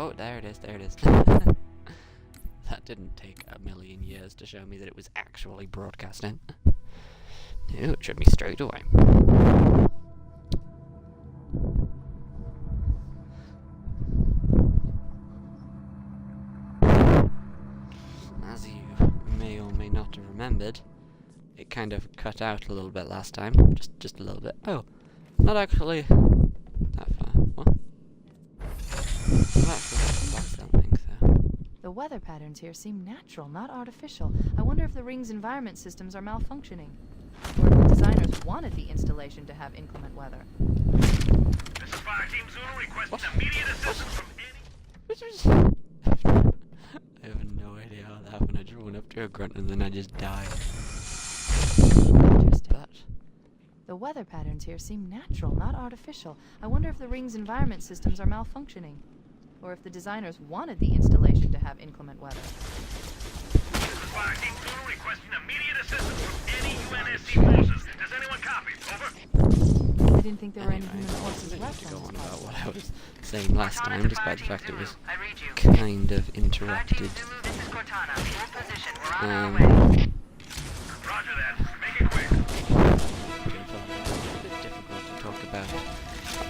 Oh, there it is, there it is. That didn't take a million years to show me that it was actually broadcasting. No, it showed me straight away. As you may or may not have remembered, it kind of cut out a little bit last time. Just a little bit. Oh, not actually that far. What? Not actually that far, I don't think so. The weather patterns here seem natural, not artificial. I wonder if the ring's environment systems are malfunctioning. Or if the designers wanted the installation to have inclement weather. This is Fire Team Zulu requesting immediate assistance from any... I have no idea how that happened. I just went up to a grunt and then I just died. Interesting. The weather patterns here seem natural, not artificial. I wonder if the ring's environment systems are malfunctioning. Or if the designers wanted the installation to have inclement weather. This is Fire Team Zulu requesting immediate assistance from any UNSC forces. Does anyone copy? Over. I didn't think there were any human forces I need left to go on on this about planet. what I was saying last time, despite the fact it was kind of interrupted. This is Cortana. Full position. We're on our way. Roger that. Make it quick. It's a bit difficult to talk about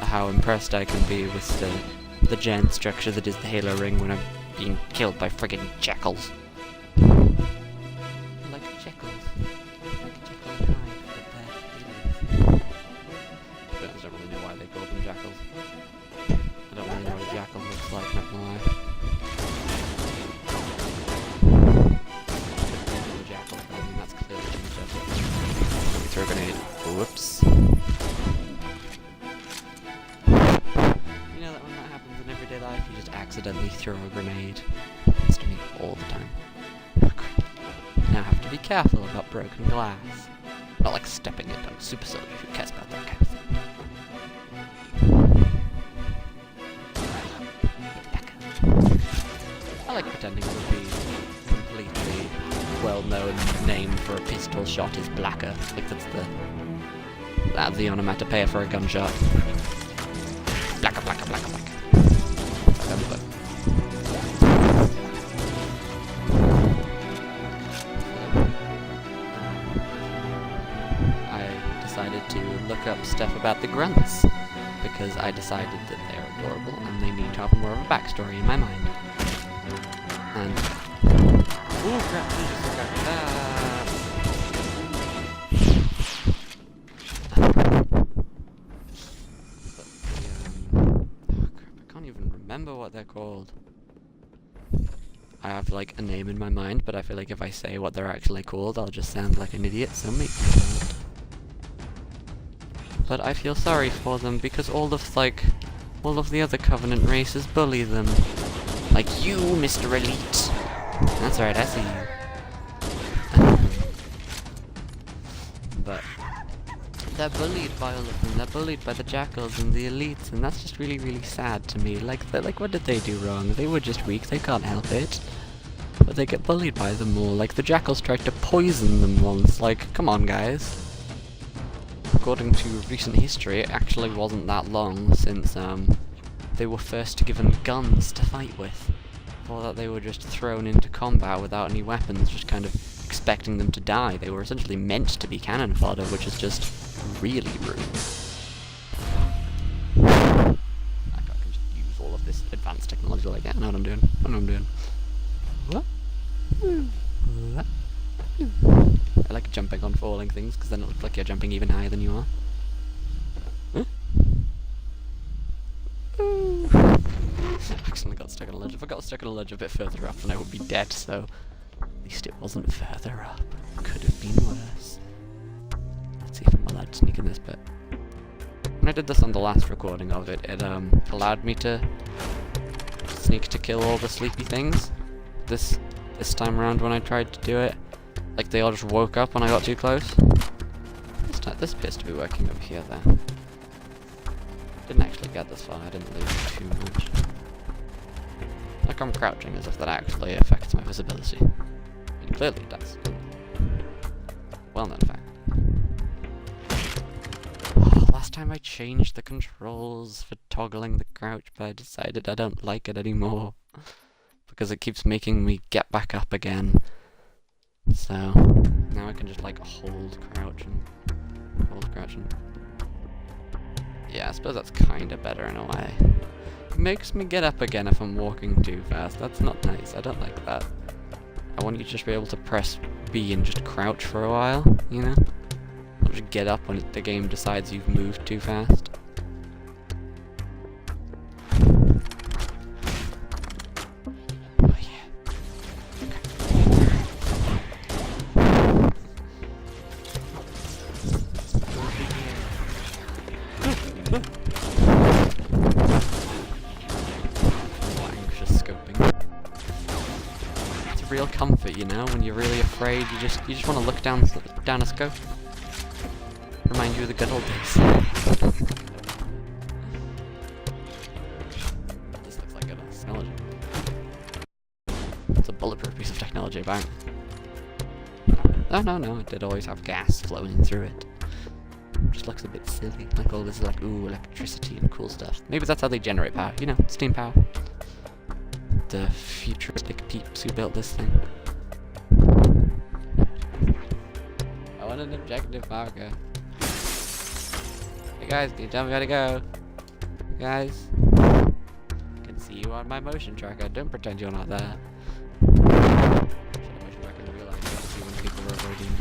how impressed I can be with the giant structure that is the Halo ring when I'm being killed by friggin' jackals. Like jackals. Like Jekyll and Hyde, but they're aliens. I don't really know why they call them jackals. I don't really know what a jackal looks like, not gonna lie. The jackal, I mean, that's clearly changed up. Let me throw a grenade. Whoops. You know that when that happens in everyday life, you just accidentally throw a grenade. It happens to me all the time. Oh, crap. Now I have to be careful about broken glass. Not like stepping it on super soldier who cares about that kind of thing. I like pretending it would be completely well-known name for a pistol shot is blacker. Like that's the onomatopoeia for a gunshot. Blacker, blacker, blacker, blacker. I decided to look up stuff about the grunts because I decided that they're adorable and they need to have more of a backstory in my mind. And ooh, crap! I just forgot that. Oh crap! I can't even remember what they're called. I have like a name in my mind, but I feel like if I say what they're actually called, I'll just sound like an idiot. So make me not. But I feel sorry for them because all of the other Covenant races bully them. Like you, Mr. Elite. That's right, I see you. But they're bullied by all of them. They're bullied by the jackals and the elites, and that's just really, really sad to me. Like, what did they do wrong? They were just weak. They can't help it. But they get bullied by them all. Like, the jackals tried to poison them once. Like, come on, guys. According to recent history, it actually wasn't that long since they were first given guns to fight with. Before that, they were just thrown into combat without any weapons, just kind of expecting them to die. They were essentially meant to be cannon fodder, which is just really rude. I can just use all of this advanced technology like that. I know what I'm doing. I know what I'm doing. What? What? I like jumping on falling things, because then it looks like you're jumping even higher than you are. Huh? I accidentally got stuck on a ledge. If I got stuck on a ledge a bit further up, then I would be dead, so at least it wasn't further up. Could have been worse. Let's see if I'm allowed to sneak in this bit. When I did this on the last recording of it, it allowed me to sneak to kill all the sleepy things. This time around when I tried to do it, like they all just woke up when I got too close. This appears to be working over here then. Didn't actually get this far, I didn't lose too much. Like I'm crouching as if that actually affects my visibility. It clearly does. Well known fact. Oh, last time I changed the controls for toggling the crouch, but I decided I don't like it anymore. Because it keeps making me get back up again. So, now I can just like hold crouch and hold crouch and... Yeah, I suppose that's kinda better in a way. It makes me get up again if I'm walking too fast. That's not nice, I don't like that. I want you to just be able to press B and just crouch for a while, you know? Not just get up when the game decides you've moved too fast. Oh yeah. Anxious scoping. It's a real comfort, you know, when you're really afraid, you just want to look down a scope. Remind you of the good old days. This looks like a technology. It's a bulletproof piece of technology, apparently. No, it did always have gas flowing through it. Just looks a bit silly, like all this like, ooh, electricity and cool stuff. Maybe that's how they generate power, you know, steam power. The futuristic peeps who built this thing. I want an objective marker. Hey guys, can you tell me how to go? Hey guys? I can see you on my motion tracker. Don't pretend you're not there. Motion tracker in real life. I can see when people are avoiding.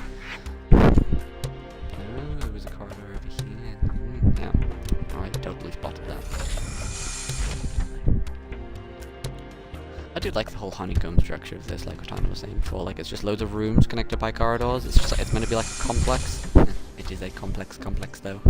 Oh, there was a corridor over here. Yeah. I totally spotted that. I do like the whole honeycomb structure of this, like what Tana was saying before. Like, it's just loads of rooms connected by corridors. It's just like, it's meant to be like a complex. It is a complex though.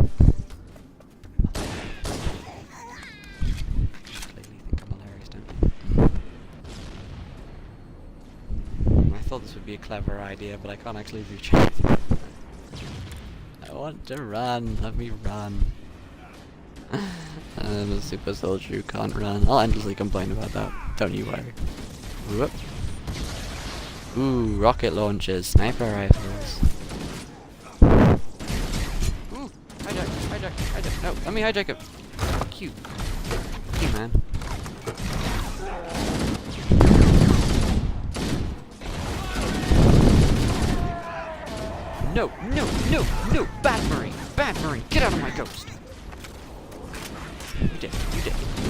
I thought this would be a clever idea, but I can't actually reach anything. I want to run, let me run. I'm a super soldier who can't run. I'll endlessly complain about that, don't you worry. Whoop. Ooh, rocket launchers, sniper rifles. Ooh, hijack, no, let me hijack it. Fuck you. Fuck you, man. No, bad Marine, get out of my ghost. You did,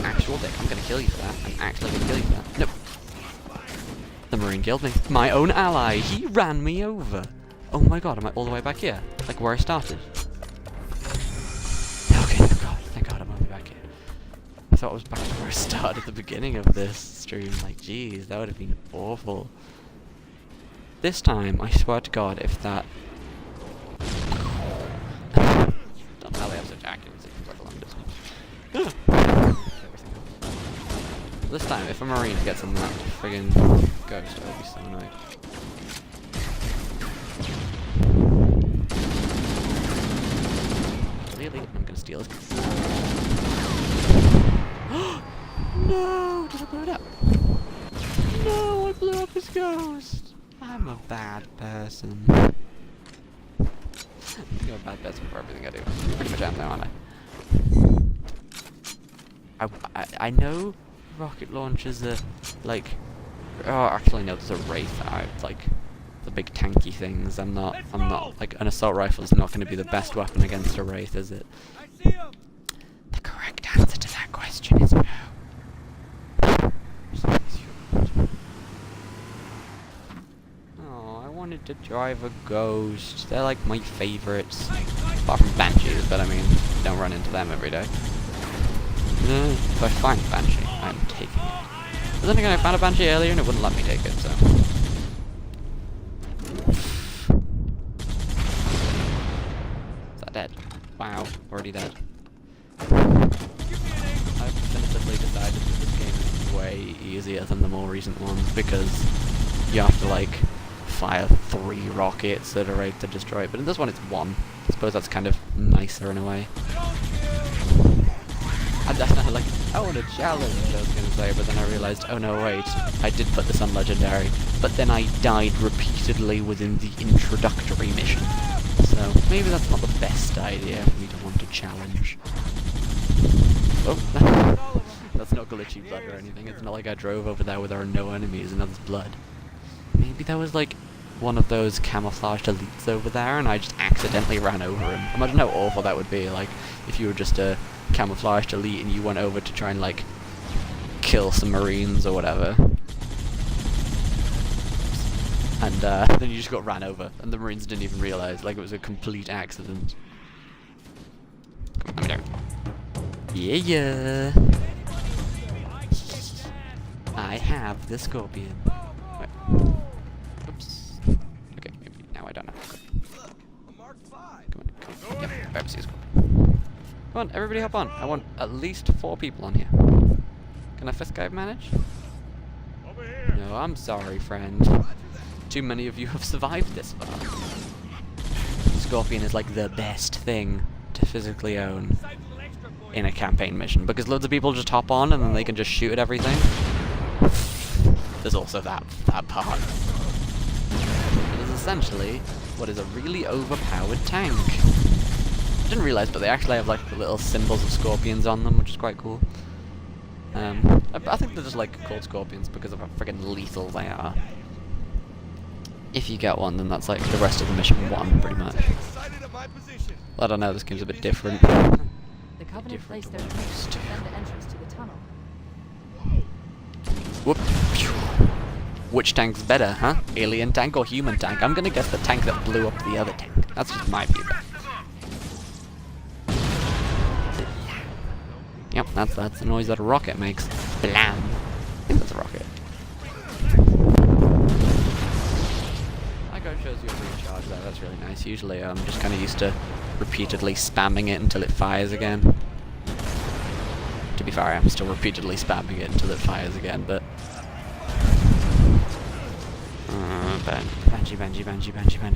actual dick, I'm gonna kill you for that, I'm actually gonna kill you for that. No. The Marine killed me, my own ally, he ran me over. Oh my god, am I all the way back here? Like where I started? Okay, thank god I'm all the way back here. I thought I was back to where I started at the beginning of this stream, like jeez, that would have been awful. This time, I swear to god, if that... Don't know how they have such accuracy for a long distance. This time, if a Marine gets on that friggin' ghost, I would be so annoyed. Really? I'm gonna steal it. No! Did I blow it up? No! I blew up his ghost! I'm a bad person. I'm a bad person for everything I do. Pretty much am now, aren't I? I know rocket launchers are like... Oh, actually no, there's a Wraith out, like the big tanky things. I'm not, like, an assault rifle is not going to be the best weapon against a Wraith, is it? The correct answer to that question is no. Oh, I wanted to drive a Ghost. They're like my favourites. Apart from Banshees, but I mean, don't run into them every day. If I find a Banshee, I'm taking it. But then again, I found a Banshee earlier and it wouldn't let me take it, so... Is that dead? Wow, already dead. I've definitively decided that this game is way easier than the more recent ones because you have to, like, fire 3 rockets that are ready to destroy it. But in this one, it's 1. I suppose that's kind of nicer in a way. I want a challenge, I was going to say, but then I realised, oh no, wait, I did put this on Legendary, but then I died repeatedly within the introductory mission. So, maybe that's not the best idea for me to want to challenge. Oh, that's not glitchy blood or anything. It's not like I drove over there where there are no enemies and there's blood. Maybe there was like one of those camouflaged elites over there and I just accidentally ran over him. Imagine how awful that would be, like, if you were just a camouflaged elite and you went over to try and, like, kill some marines or whatever. And then you just got ran over and the marines didn't even realise, like it was a complete accident. Come on, down. Yeah. I have the scorpion. Wait. Oops. Okay, maybe now I don't have it. Come on. Yeah, Pepsi is cool. Come on, everybody hop on. I want at least 4 people on here. Can I first guy manage? Over here. No, I'm sorry, friend. Too many of you have survived this far. Scorpion is like the best thing to physically own in a campaign mission, because loads of people just hop on and then they can just shoot at everything. There's also that part. It is essentially what is a really overpowered tank. I didn't realise, but they actually have like the little symbols of scorpions on them, which is quite cool. I think they're just like called scorpions because of how friggin' lethal they are. If you get one, then that's like the rest of the mission won, pretty much. Well, I don't know, this game's a bit different. The Covenant Different placed their to what I'm troops used to to. defend the entrance to the tunnel. Whoop. Which tank's better, huh? Alien tank or human tank? I'm gonna guess the tank that blew up the other tank. That's just my view. Yep, that's the noise that a rocket makes. Blam! I think that's a rocket. Like it shows you a recharge there, that's really nice. Usually I'm just kind of used to repeatedly spamming it until it fires again. To be fair, I'm still repeatedly spamming it until it fires again, but...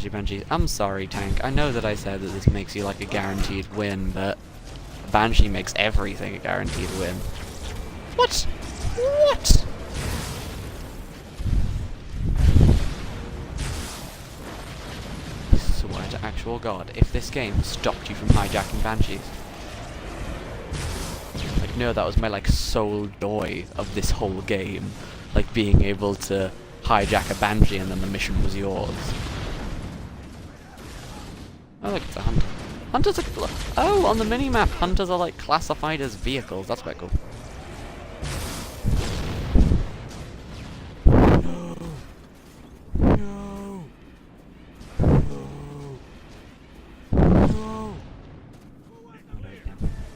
Banshee. I'm sorry, tank. I know that I said that this makes you like a guaranteed win, but... Banshee makes everything a guaranteed win. What? What? I swear to actual God, if this game stopped you from hijacking Banshees. Like, no, that was my, like, sole joy of this whole game. Like, being able to hijack a Banshee and then the mission was yours. Oh, look, it's a hunter. Hunters are... Oh, on the mini-map, hunters are, like, classified as vehicles. That's quite cool. No. No. No.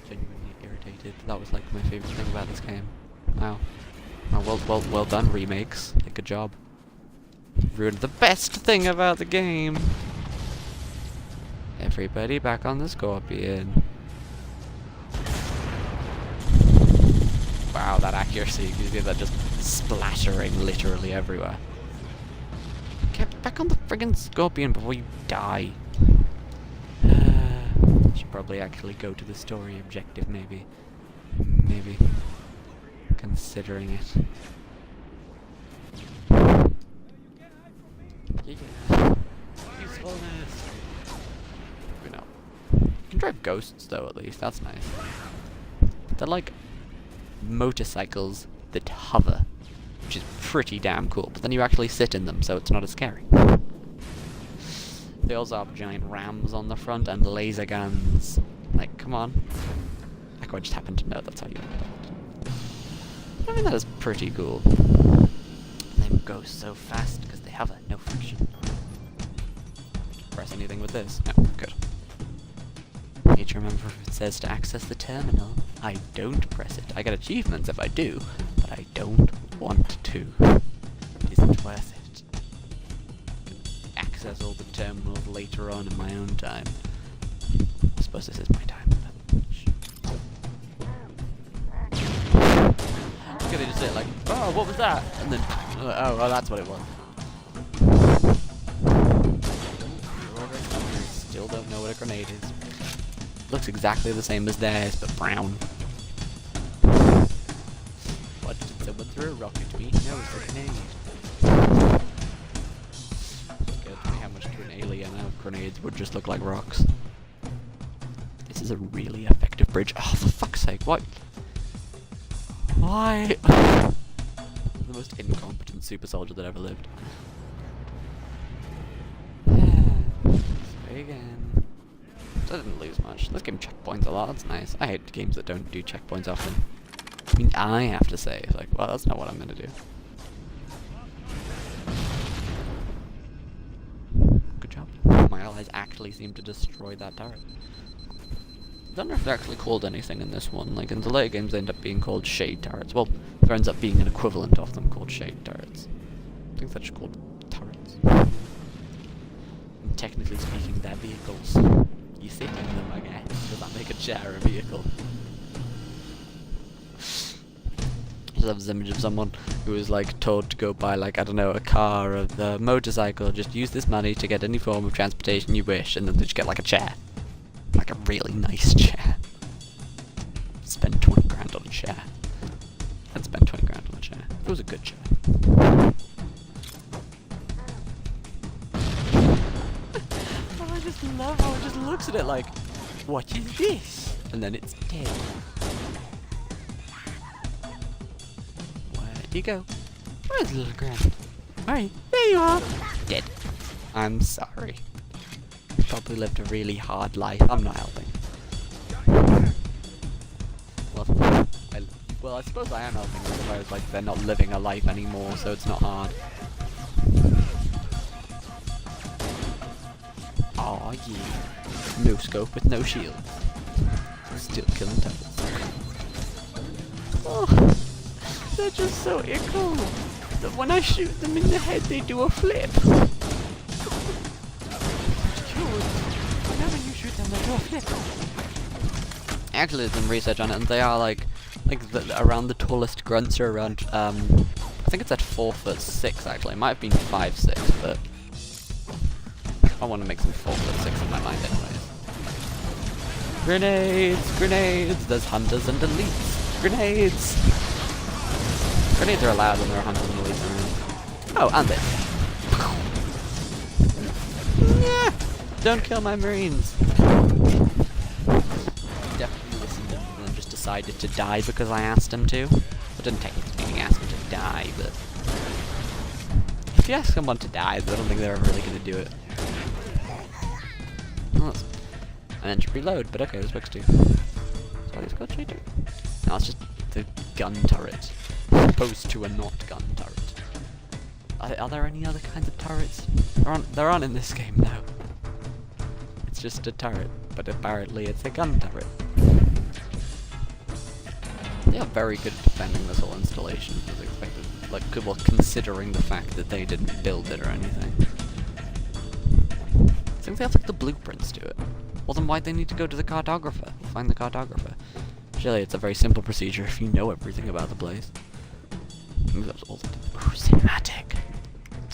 Genuinely irritated. That was, like, my favorite thing about this game. Wow. Oh, well done, remakes. Good job. Ruined the best thing about the game. Everybody back on the Scorpion. Wow, that accuracy. You see that just splattering literally everywhere. Get back on the friggin' Scorpion before you die. Should probably actually go to the story objective, maybe. Maybe. Considering it. Yeah. Usefulness. Maybe not. You can drive ghosts though, at least. That's nice. They're like motorcycles that hover, which is pretty damn cool. But then you actually sit in them, so it's not as scary. They also have giant rams on the front and laser guns. Like, come on. Like, I just happen to know that's how you do it. I mean, that is pretty cool. They go so fast because they hover, no friction. Press anything with this? No, good. Need to remember if it says to access the terminal. I don't press it. I get achievements if I do, but I don't want to. It isn't worth it. Access all the terminals later on in my own time. I suppose this is my time. Look at they just say like, oh, what was that? And then, oh, that's what it was. Still don't know what a grenade is. Looks exactly the same as theirs, but brown. What, did someone throw a rocket at me? No, it's a grenade. It scared me how much to an alien of grenades would just look like rocks. They This is a really effective bridge. Oh, for fuck's sake, what? Why? The most incompetent super soldier that ever lived. Sorry again. So I didn't lose much. This game checkpoints a lot, that's nice. I hate games that don't do checkpoints often. I mean, I have to say, like, well, that's not what I'm gonna do. Good job. My allies actually seem to destroy that turret. I don't know if they're actually called anything in this one. Like, in the later games, they end up being called shade turrets. Well, there ends up being an equivalent of them called shade turrets. I think they're just called turrets. And technically speaking, they're vehicles. You sit in them, I guess. Does that make a chair a vehicle? I just have this image of someone who was like told to go buy, like, I don't know, a car or a motorcycle. Just use this money to get any form of transportation you wish, and then they just get like a chair. Like a really nice chair. Spend 20 grand on a chair. I'd spend 20 grand on a chair. It was a good chair. Oh, I just love how it just looks at it like, what is this? And then it's dead. Where'd you go? Where's little Grant? Alright, there you are. Dead. I'm sorry. Probably lived a really hard life. I'm not helping. Well, I suppose I am helping because I was like, they're not living a life anymore, so it's not hard. Aw, yeah. No scope with no shield. Still killing turtles. Oh, they're just so echo. That when I shoot them in the head, they do a flip. Whenever you shoot them, they do a flip. Actually, did some research on it, and they are like around the tallest grunts are around. I think it's at 4'6" actually. It might have been 5'6", but I want to make some 4'6" in my mind, anyways. Grenades, grenades. There's hunters and elites. Grenades. Grenades are allowed when there are hunters and elites around. Oh, and this. Yeah. Don't kill my marines. Definitely listened to them and just decided to die because I asked him to. I didn't technically speaking ask him to die, but if you ask someone to die, I don't think they're ever really going to do it. Well, I meant to reload, but okay, it was supposed to. So these got cheater? No, it's just the gun turret, opposed to a not gun turret. Are there any other kinds of turrets? There aren't in this game, no. It's just a turret, but apparently it's a gun turret. They are very good at defending this whole installation, as expected. Like, well, considering the fact that they didn't build it or anything. I think they have like the blueprints to it. Well, then why'd they need to go to the cartographer? Find the cartographer. Surely it's a very simple procedure if you know everything about the place. Ooh, that was all. Ooh, cinematic.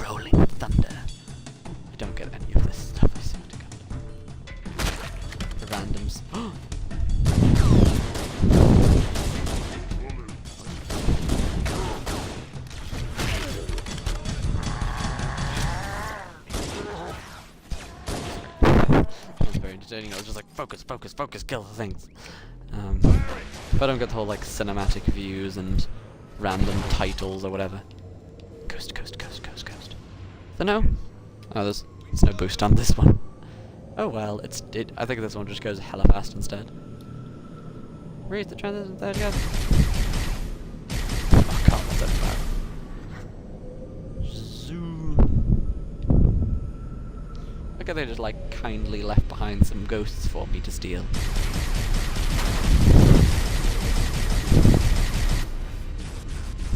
Rolling thunder. I don't get any of this stuff. I swear to God. The randoms. That was very entertaining. I was just like, focus, focus, focus, kill the things. If I don't get the whole like cinematic views and random titles or whatever. Ghost, ghost, ghost, ghost, ghost. So no? Oh, there's no boost on this one. Oh well, I think this one just goes hella fast instead. Read the transition, there it goes. Oh god, that's so bad. Zoom. Look how they just like kindly left behind some ghosts for me to steal.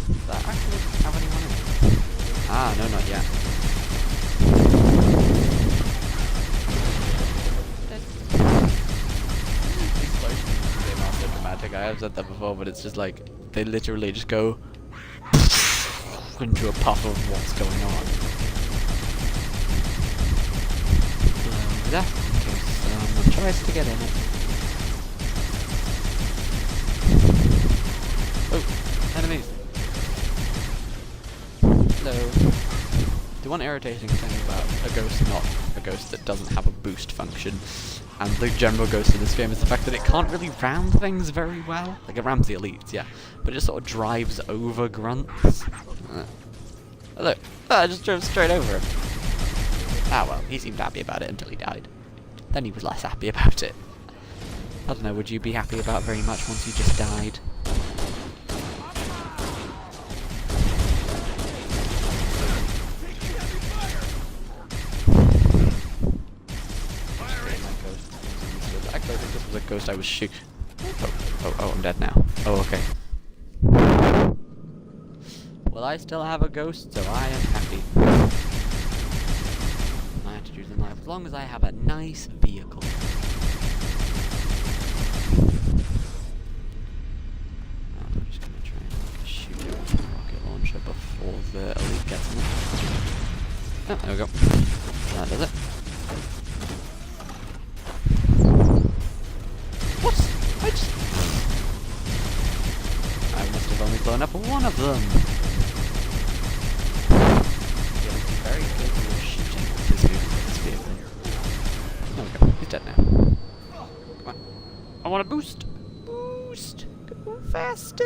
Does that actually have anyone in it? Ah, no, not yet. Explosions in this game are so dramatic. I have said that before, but it's just like they literally just go into a puff of what's going on. That in case someone tries to get in it. Oh, enemies. Hello. Do the one irritating thing about a ghost not a ghost that doesn't have a boost function, and the general ghost in this game, is the fact that it can't really ram things very well. Like, it rams the elites, yeah, but it just sort of drives over grunts. Look, I just drove straight over him. Ah well, he seemed happy about it until he died. Then he was less happy about it. I don't know, would you be happy about very much once you just died? Actually, I think this was a ghost I was shooting. Oh, I'm dead now. Oh, okay. Well, I still have a ghost, so I am happy. My attitude in life, as long as I have a nice vehicle. I'm just gonna try and shoot it with a rocket launcher before the elite gets in it. Oh, there we go. That does it. What? I must have only blown up one of them. Very capable of shooting with this vehicle. There we go. He's dead now. Come on. I want a boost. Boost. Go faster.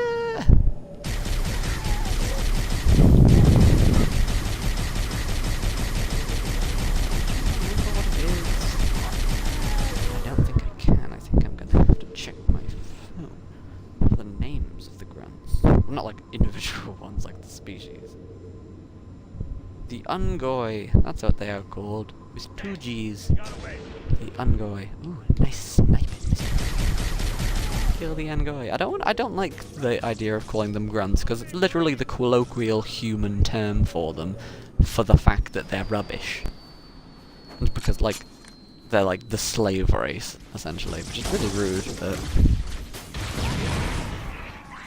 I don't think I can. I think I'm gonna have to check my phone for the names of the grunts. Well, not like individual ones, like the species. The Ungoy, that's what they are called. With 2 G's. The Ungoy. Ooh, nice sniping. Kill the Ungoy. I don't like the idea of calling them grunts, because it's literally the colloquial human term for them, for the fact that they're rubbish. And because, like, they're like the slave race, essentially, which is really rude, but...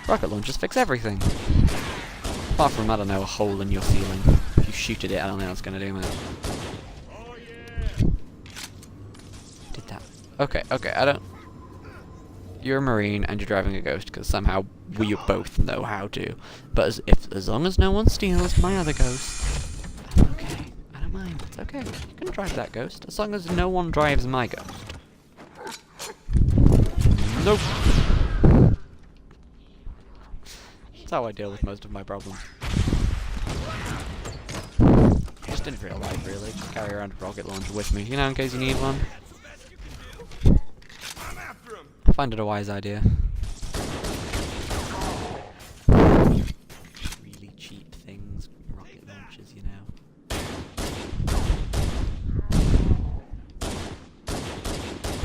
rocket launchers fix everything. Apart from, I don't know, a hole in your ceiling. If you shoot at it, I don't think that's gonna do much. Did that? Okay, I don't... You're a Marine and you're driving a ghost, because somehow we both know how to. But as long as no one steals my other ghost, I'm okay. I don't mind, it's okay. You can drive that ghost, as long as no one drives my ghost. Nope. That's how I deal with most of my problems. Just in real life, really. Just carry around a rocket launcher with me, you know, in case you need one. I find it a wise idea. Really cheap things, rocket launchers, you know.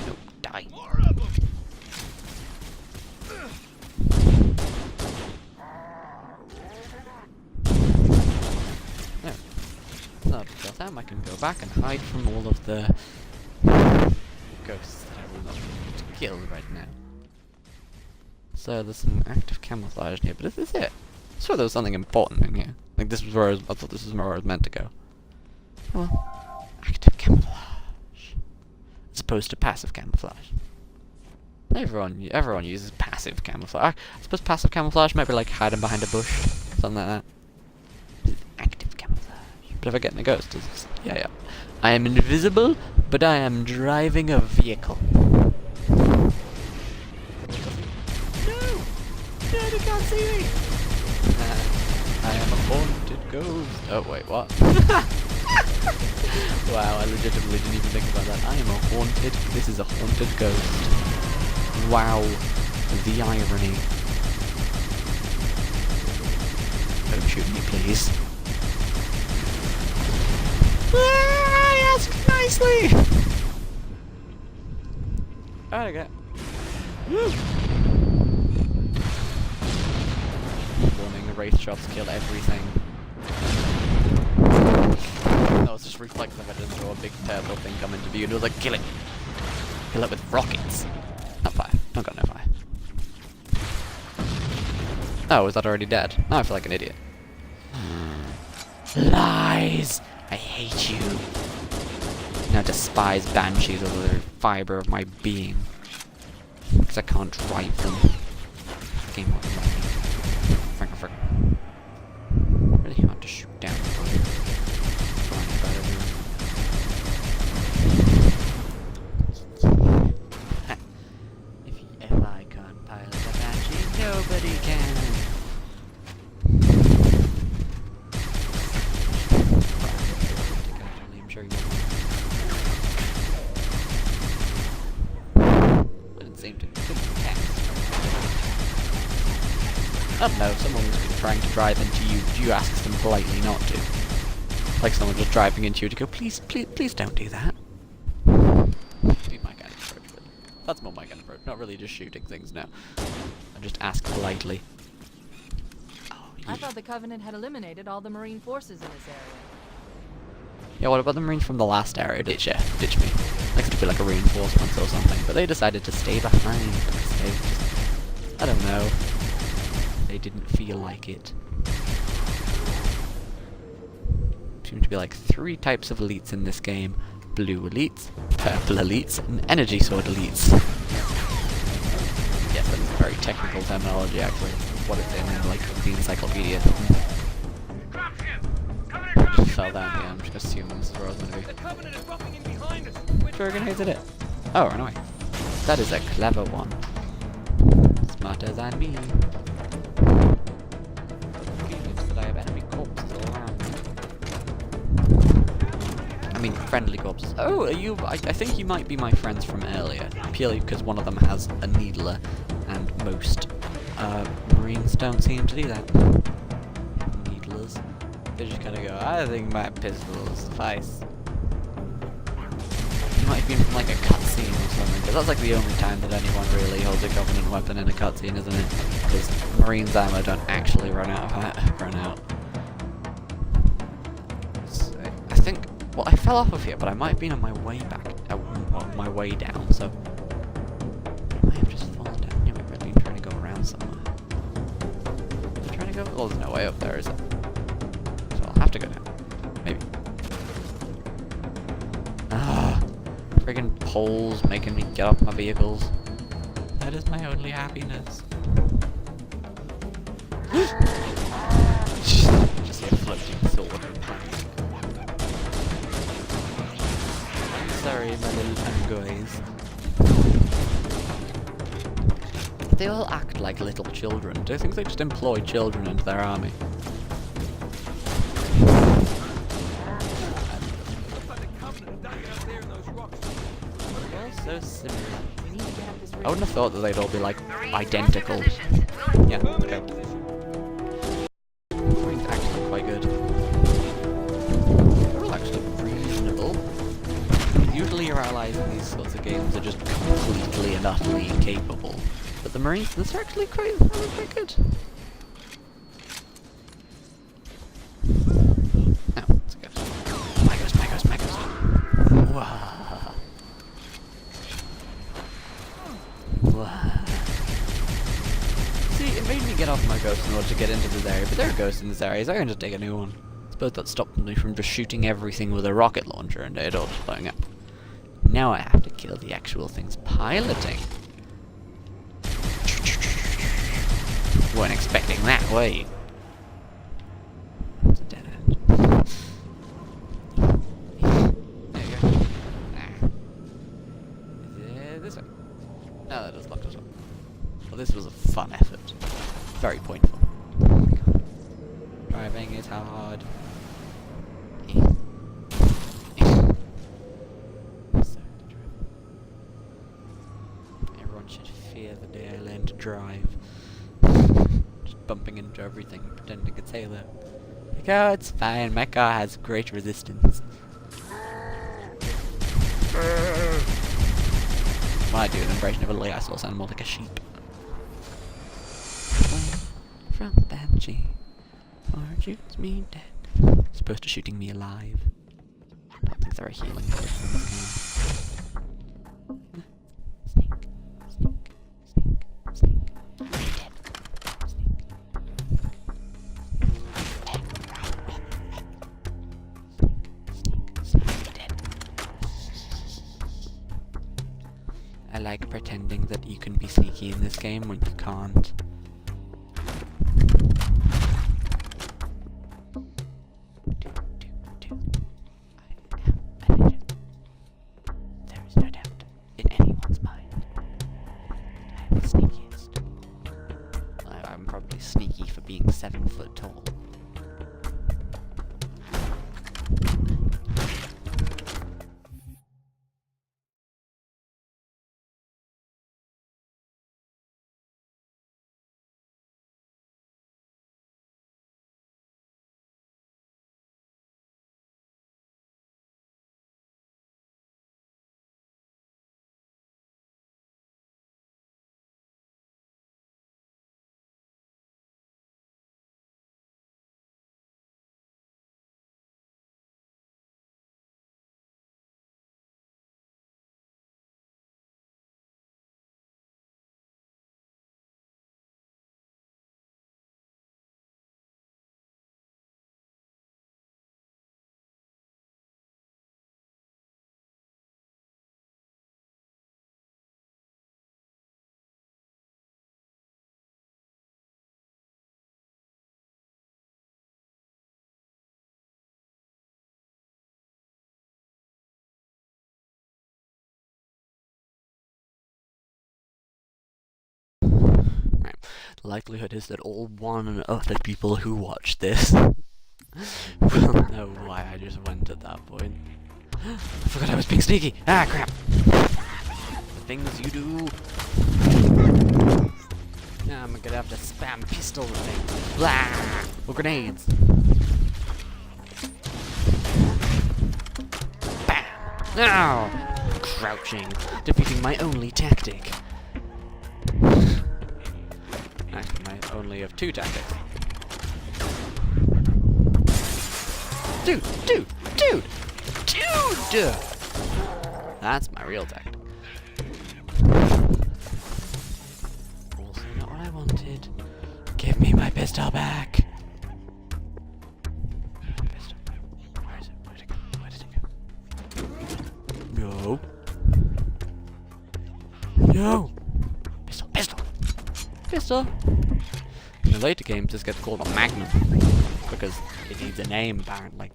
Nope, die. There. So, because time I can go back and hide from all of the ghosts that I will not be able to kill right now. So there's some active camouflage in here, but is this it? I swear there was something important in here. Like this was where I thought this was where I was meant to go. Oh well. Active camouflage. As opposed to passive camouflage. Everyone uses passive camouflage. I suppose passive camouflage might be like hiding behind a bush. Something like that. Active camouflage. But if I get in a ghost, it's... yeah. I am invisible, but I am driving a vehicle. No! No, they can't see me! I am a haunted ghost. Oh, wait, what? Wow, I legitimately didn't even think about that. I am a haunted... This is a haunted ghost. Wow. The irony. Don't shoot me, please. I asked nicely! Alright, I got it. Warning, the wraith shots kill everything. No, it's just reflective evidence or a big turbo thing come into view and it was like, kill it! Kill it with rockets! Not fire. Don't got no fire. Oh, is that already dead? Now I feel like an idiot. Lies! I hate you. I despise banshees as a fibre of my being. Because I can't drive them. Game won't let me. Frick. Really hard to shoot down. I don't know, if someone's trying to drive into you, do you ask them politely not to? Like someone just driving into you to go, please, please, please don't do that. Be my kind of approach, but that's more my kind of approach, not really just shooting things now. I just ask politely. Oh, I thought the Covenant had eliminated all the Marine forces in this area. Yeah, what about the Marines from the last area? Ditch me. Like to be like a reinforcement or something, but they decided to stay behind because they just, I don't know, they didn't feel like it. Seem to be like 3 types of elites in this game: blue elites, purple elites, and energy sword elites. Yes, that's a very technical terminology actually. What it's in like the encyclopedia. Just fell down here, I'm just assuming this is where I was going to be. The Covenant is bumping in behind us. Which we're gonna hit it? Oh, run away. That is a clever one. Smarter than me. It's that I have enemy corpses all around. I mean, friendly corpses. Oh, are you? I think you might be my friends from earlier. Purely because one of them has a needler, and most Marines don't seem to do that. Needlers. They just kind of go, I think my pistol will suffice. It might have been from like a cutscene or something, because that's like the only time that anyone really holds a Covenant weapon in a cutscene, isn't it? Because Marines ammo don't actually run out. So, I think, well, I fell off of here, but I might have been on my way back, on my way down, so I might have just fallen down. Yeah, I've been trying to go around somewhere. Am I trying to go? Well, there's no way up there, is it? So I'll have to go down. Maybe. Friggin' poles making me get off my vehicles. That is my only happiness. Just see a floating sword. I'm sorry, my little amgoys. They all act like little children. Do you think they just employ children into their army? So similar. I wouldn't have thought that they'd all be like identical. Yeah, okay. Marines actually quite good. They're all actually reasonable. Usually your allies in these sorts of games are just completely and utterly incapable. But the Marines, they're actually quite good. No, it's a ghost. My ghost. Wow. See, it made me get off my ghost in order to get into this area, but there are ghosts in this area, so I'm going to take a new one. I suppose that stopped me from just shooting everything with a rocket launcher and it all just blowing up. Now I have to kill the actual things piloting. Weren't expecting that, were you? It's a dead end. There you go. Is it this way? No, that is locked as well. Well, this was a fun effort. Very pointful. Oh my god. Driving is hard. Everyone should fear the day I learn to drive. Just bumping into everything, pretending it's Halo. Like, oh, it's fine, my car has great resistance. When I do an impression of a Lee, I still sound more like a sheep. From the Banshee, or shoots me dead. As opposed to shooting me alive. I don't think they're a healing person. I like pretending that you can be sneaky in this game when you can't. There is no doubt in anyone's mind. I am the sneakiest. I'm probably sneaky for being 7 foot tall. The likelihood is that all 1 of the people who watch this will know why I just went at that point. I forgot I was being sneaky! Ah, crap! The things you do! Now I'm gonna have to spam pistol the thing. Blah! Or grenades! Bam! Now! Crouching, defeating my only tactic. Actually, my only of 2 tactics. Dude! That's my real tactic. Also not what I wanted. Give me my pistol back. Pistol. Where is it? Where did it go? Where did it go? No. No! Pistol! In the later games, this gets called a Magnum. Because it needs a name, apparently.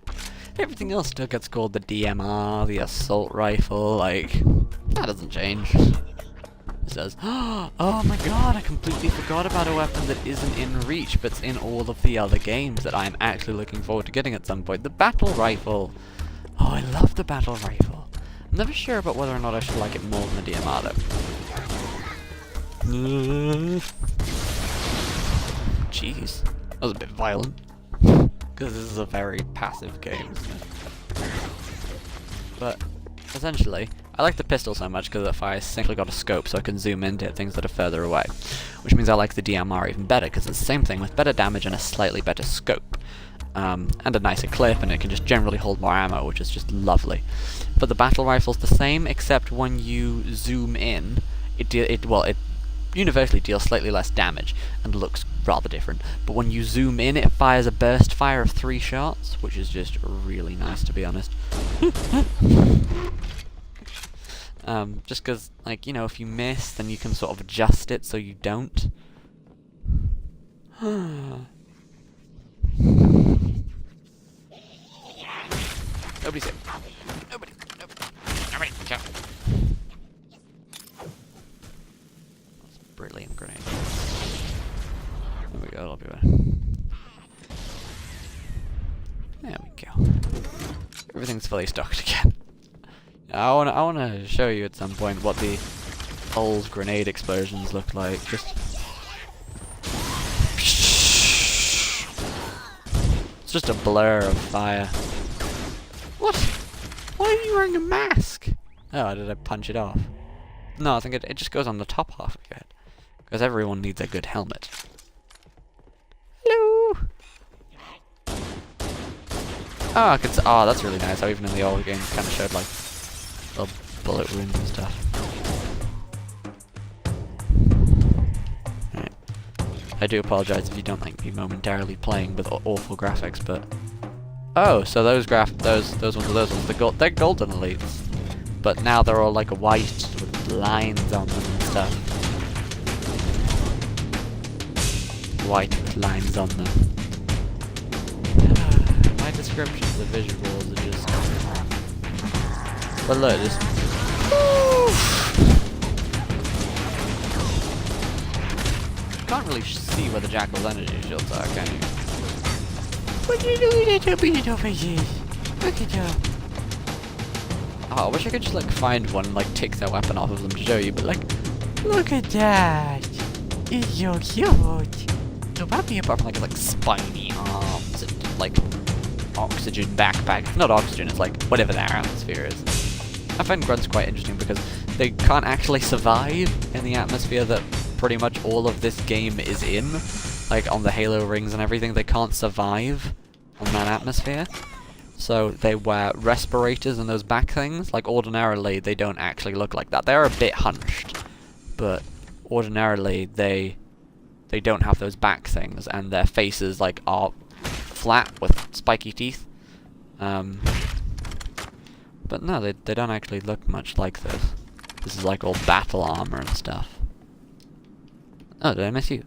Everything else still gets called the DMR, the assault rifle, like... That doesn't change. It says, oh my god, I completely forgot about a weapon that isn't in Reach, but's in all of the other games that I'm actually looking forward to getting at some point. The battle rifle! Oh, I love the battle rifle. I'm never sure about whether or not I should like it more than the DMR though. Jeez, that was a bit violent. Because this is a very passive game, isn't it? But, essentially, I like the pistol so much because it fires simply got a scope so I can zoom in to hit things that are further away. Which means I like the DMR even better because it's the same thing with better damage and a slightly better scope. And a nicer clip, and it can just generally hold more ammo, which is just lovely. But the battle rifle's the same, except when you zoom in, it universally deals slightly less damage and looks rather different. But when you zoom in, it fires a burst fire of 3 shots, which is just really nice, to be honest. Just because, like, you know, if you miss, then you can sort of adjust it so you don't. Nobody's here. Nobody. Go. That's a brilliant grenade. There we go, I'll be right. There we go. Everything's fully stocked again. I wanna show you at some point what the old grenade explosions look like. Just it's just a blur of fire. What? Why are you wearing a mask? Oh, did I punch it off? No, I think it just goes on the top half of your head. Because everyone needs a good helmet. Hello! Oh, that's really nice. How even in the old games kind of showed like little bullet wounds and stuff. Right. I do apologize if you don't like me momentarily playing with awful graphics, but oh, so those ones, they're golden elites, but now they're all like white with lines on them and stuff. White with lines on them. My descriptions of visuals are just... But look, just... You can't really see where the Jackal's energy shields are, can you? What are you doing to beat it over here? Look at you. Oh, I wish I could just like find one and like take their weapon off of them to show you, but like... Look at that! It's so cute! No, happy apart from like spiny arms and like oxygen backpack. Not oxygen, it's like whatever their atmosphere is. I find grunts quite interesting because they can't actually survive in the atmosphere that pretty much all of this game is in. Like on the Halo rings and everything, they can't survive on that atmosphere. So they wear respirators and those back things. Like ordinarily, they don't actually look like that. They're a bit hunched, but ordinarily they don't have those back things, and their faces like are flat with spiky teeth. But no, they don't actually look much like this. This is like all battle armor and stuff. Oh, did I miss you?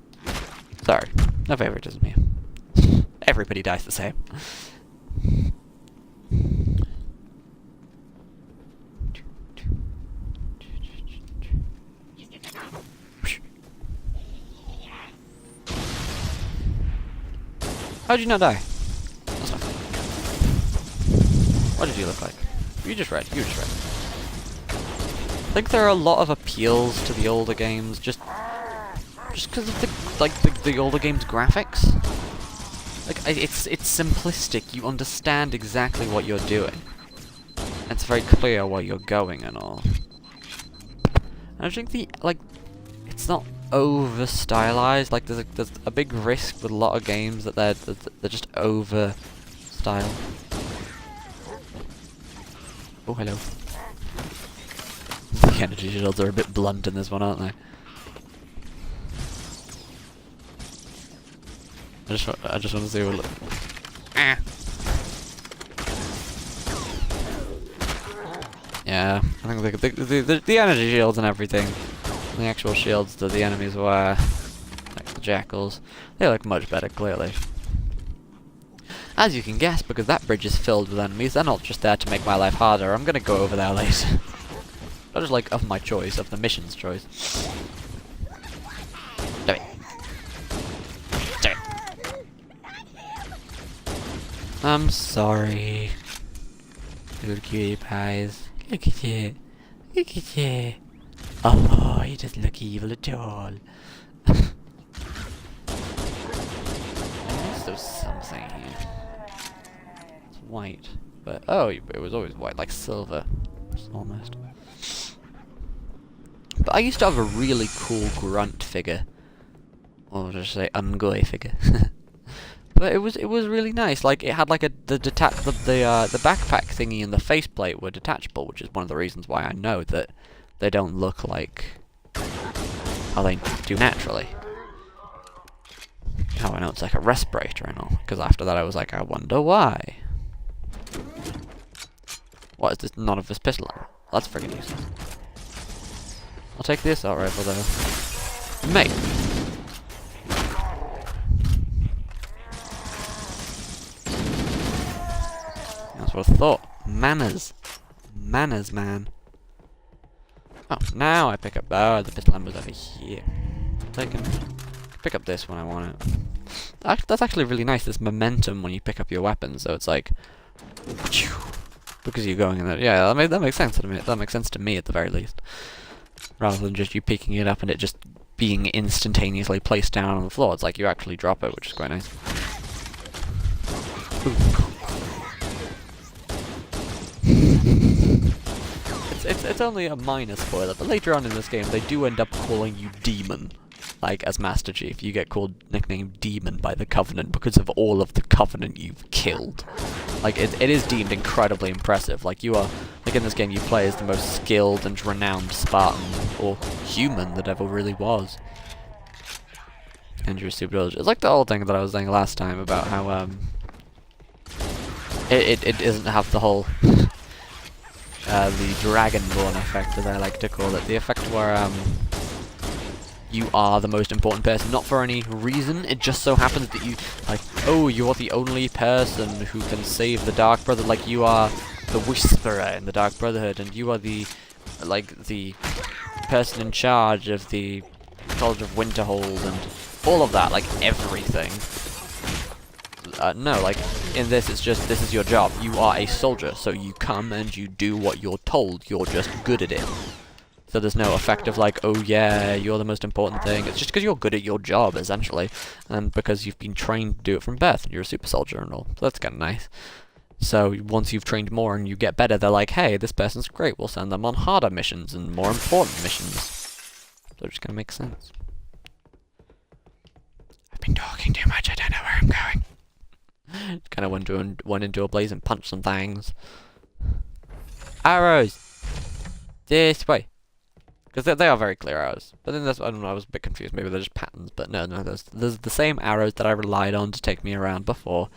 Sorry, no favoritism here. Everybody dies the same. How'd you not die? That's not fair. What did you look like? You just read. You just read. I think there are a lot of appeals to the older games just because of the older games graphics. Like it's simplistic. You understand exactly what you're doing. It's very clear where you're going and all. And I think it's not over stylized. Like there's a big risk with a lot of games that they're just over styled. Oh, hello. The energy shields are a bit blunt in this one, aren't they? I just want to see what look. Ah. Yeah, I think the energy shields and everything, the actual shields that the enemies wear, like the jackals, they look much better, clearly. As you can guess, because that bridge is filled with enemies, they're not just there to make my life harder. I'm gonna go over there later. I just like of my choice, of the mission's choice. Do it. Do it. I'm sorry. Little cutie pies. Look at you. Look at you. Oh, you doesn't look evil at all. There's something here. It's white. But, oh, it was always white, like silver. Almost. But I used to have a really cool grunt figure. Or just say Ungoy figure. But it was really nice. Like it had like the backpack thingy and the faceplate were detachable, which is one of the reasons why I know that they don't look like how they do naturally. How I know it's like a respirator and all. Because after that I was like, I wonder why. What is this? None of this pistol ammo. That's friggin' useless. I'll take the assault rifle though. Mate. That's what I thought. Manners. Manners, man. Oh, now I pick up... Oh, the pistol ammo's over here. I can pick up this when I want it. That's actually really nice, this momentum when you pick up your weapon, so it's like... Because you're going in there. Yeah, that makes sense to me. That makes sense to me at the very least. Rather than just you picking it up and it just being instantaneously placed down on the floor. It's like you actually drop it, which is quite nice. It's only a minor spoiler, but later on in this game they do end up calling you Demon. Like, as Master Chief, you get nicknamed Demon by the Covenant because of all of the Covenant you've killed. Like, it is deemed incredibly impressive. Like, you are, like in this game you play as the most skilled and renowned Spartan, or human that ever really was. And you're super diligent. It's like the old thing that I was saying last time about how, it doesn't have the whole, the Dragonborn effect, as I like to call it. The effect where, you are the most important person, not for any reason, it just so happens that you, like, oh, you're the only person who can save the Dark Brother, like, you are the Whisperer in the Dark Brotherhood, and you are the, like, the person in charge of the College of Winterhold, and all of that, like, everything. No, like, in this, it's just, this is your job. You are a soldier, so you come and you do what you're told, you're just good at it. So there's no effect of like, oh yeah, you're the most important thing. It's just because you're good at your job, essentially. And because you've been trained to do it from birth, and you're a super soldier and all. So that's kind of nice. So once you've trained more and you get better, they're like, hey, this person's great. We'll send them on harder missions and more important missions. So it just kind of makes sense. I've been talking too much, I don't know where I'm going. Kind of went into a blaze and punched some things. Arrows! This way. Because they are very clear arrows. But then I don't know, I was a bit confused. Maybe they're just patterns. But no, there's the same arrows that I relied on to take me around before.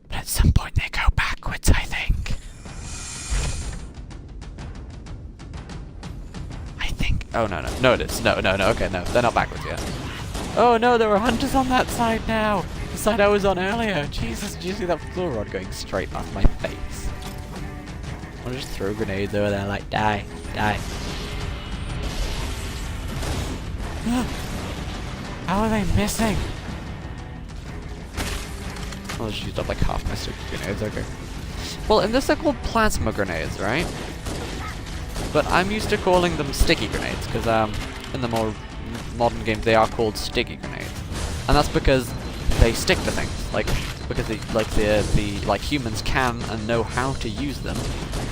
But at some point they go backwards, I think. Oh, no. No, it is. No, okay, no. They're not backwards yet. Oh, no, there were hunters on that side now. The side I was on earlier. Jesus, did you see that floor rod going straight off my face? I want to just throw grenades over there like, die, die. How are they missing? I'll just used up like half my sticky grenades, okay. Well, in this they're called plasma grenades, right? But I'm used to calling them sticky grenades, because in the more modern games they are called sticky grenades. And that's because they stick to things. Because the humans can and know how to use them,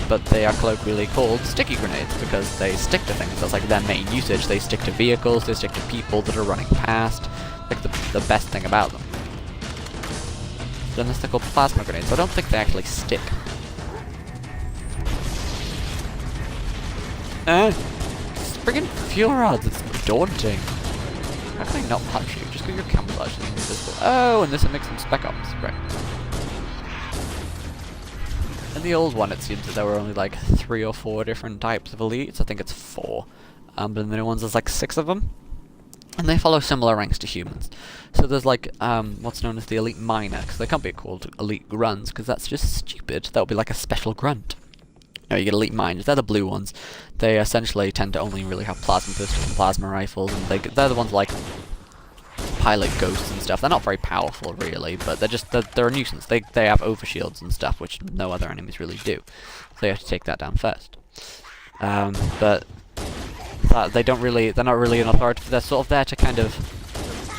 but they are colloquially called sticky grenades because they stick to things. That's like their main usage. They stick to vehicles, they stick to people that are running past. Like the best thing about them. Then they're called plasma grenades, so I don't think they actually stick. Friggin' fuel rods, it's daunting. How can I not punch you? Just because your camouflage is invisible. Oh, and this makes them spec ops. Right. In the old one, it seems that there were only like 3 or 4 different types of elites. I think it's 4. But in the new ones, there's like 6 of them. And they follow similar ranks to humans. So there's like, what's known as the elite miner, because they can't be called elite grunts, because that's just stupid. That would be like a special grunt. No, you get elite miners. They're the blue ones. They essentially tend to only really have plasma pistols and plasma rifles, and they're the ones like pilot ghosts and stuff. They're not very powerful, really, but they're a nuisance. They have overshields and stuff, which no other enemies really do. So you have to take that down first. But they're not really an authority. They're sort of there to kind of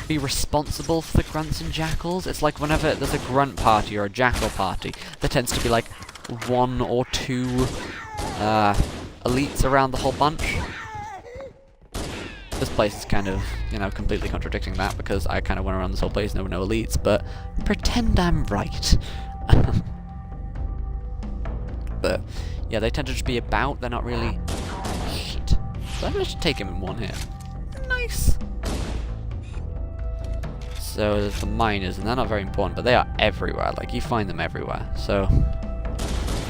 be responsible for the grunts and jackals. It's like whenever there's a grunt party or a jackal party, there tends to be like 1 or 2 elites around the whole bunch. This place is kind of, completely contradicting that, because I kind of went around this whole place, no elites, but pretend I'm right. But, yeah, they tend to just be about, they're not really... Shit. So I managed to take him in 1 hit. Nice! So there's the miners, and they're not very important, but they are everywhere, like, you find them everywhere, so...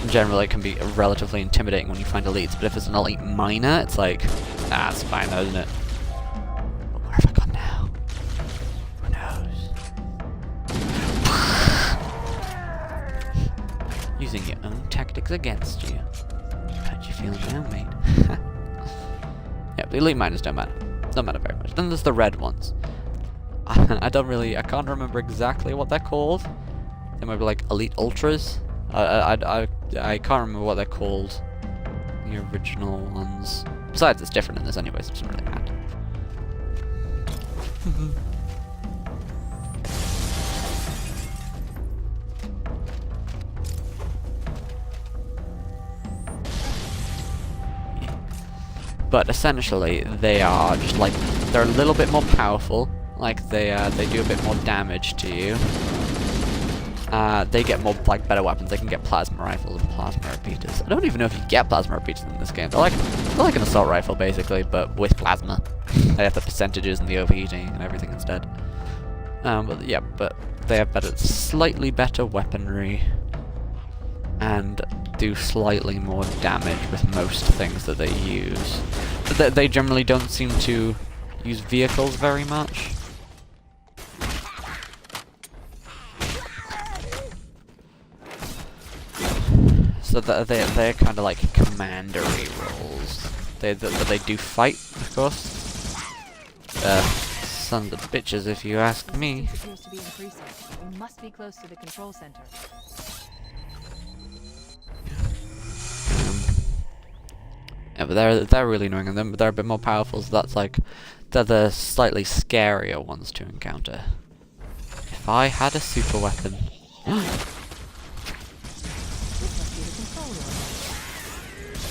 In general, it can be relatively intimidating when you find elites, but if it's an elite miner, it's like, it's fine though, isn't it? But where have I gone now? Who knows? Using your own tactics against you. How'd you feel now, mate? Yeah, the elite miners don't matter. Don't matter very much. Then there's the red ones. I can't remember exactly what they're called. They might be like elite ultras. I can't remember what they're called. The original ones. Besides, it's different in this anyway, so it doesn't really matter. But essentially, they are just like, they're a little bit more powerful. Like they do a bit more damage to you. They get more, like, better weapons. They can get plasma rifles and plasma repeaters. I don't even know if you get plasma repeaters in this game. They're like an assault rifle, basically, but with plasma. They have the percentages and the overheating and everything instead. But they have slightly better weaponry, and do slightly more damage with most things that they use. But they generally don't seem to use vehicles very much. So they're kind of like commandery roles. They do fight, of course. Sons of bitches, if you ask me. Appears to be increasing. We must be close to the control center. Yeah, but they're really annoying, and they're a bit more powerful. So that's like they're the slightly scarier ones to encounter. If I had a super weapon.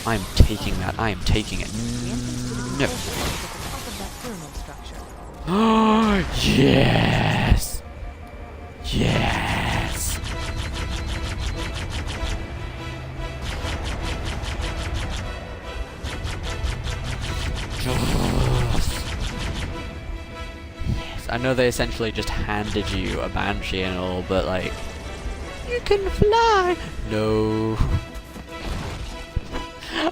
I'm taking that. I am taking it. No. Oh, yes! Yes! Yes, I know they essentially just handed you a Banshee and all, but like, you can fly! No.